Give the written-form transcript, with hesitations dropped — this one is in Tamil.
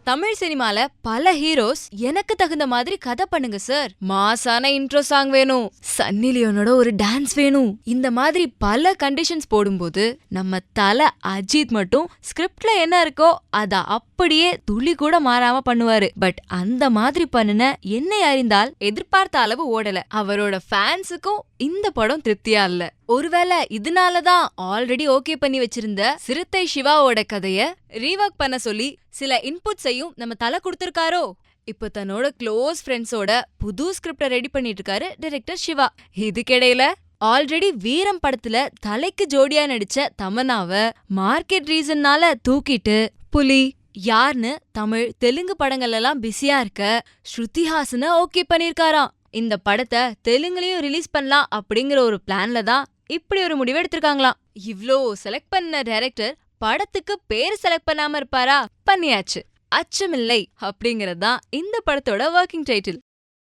தமிழ் சினிமால பல ஹீரோஸ் எனக்கு தகுந்த மாதிரி கதை பண்ணுங்க சார், மாசான இன்ட்ரோ சாங் வேணும், சன்னி லியோனோட ஒரு டான்ஸ் வேணும், இந்த மாதிரி பல கண்டிஷன்ஸ் போடும்போது நம்ம தல அஜித் மட்டும் ஸ்கிரிப்ட்ல என்ன இருக்கோ அத அப்படியே துளி கூட மாறாம பண்ணுவாரு. பட் அந்த மாதிரி பண்ணுன என்னை அறிந்தால் எதிர்பார்த்த அளவு ஓடல. அவரோட ஃபேன்ஸுக்கும் இந்த படம் திருப்தியா இல்ல. ஒருவேளை இதனாலதான் ஆல்ரெடி ஓகே பண்ணி வச்சிருந்த சிறுத்தை சிவாவோட கதைய ரீவொர்க் பண்ண சொல்லி சில இன்புட்ஸையும் நம்ம தல கொடுத்திருக்காரோ? இப்போ தன்னோட க்ளோஸ் ஃப்ரெண்ட்ஸோட புது ஸ்கிரிப்ட ரெடி பண்ணிட்டு இருக்காரு டைரக்டர் சிவா. இதுக்கிடையில ஆல்ரெடி வீரம் படத்துல தலைக்கு ஜோடியா நடிச்ச தமன்னாவ மார்க்கெட் ரீசன்னால தூக்கிட்டு புலி யார்னு தமிழ் தெலுங்கு படங்கள் எல்லாம் பிஸியா இருக்க ஸ்ருதிஹாசன ஓகே பண்ணிருக்காராம். இந்த படத்தை தெலுங்குலயும் ரிலீஸ் பண்ணலாம் அப்படிங்கிற ஒரு பிளான்ல தான் இப்படி ஒரு முடிவு எடுத்திருக்காங்களாம். இவ்ளோ செலக்ட் பண்ண டைரக்டர் படத்துக்கு பேர் செலக்ட் பண்ணாம இருப்பாரா? பண்ணியாச்சு. அச்சமில்லை அப்படிங்கறதுதான் இந்த படத்தோட ஒர்க்கிங் டைட்டில்.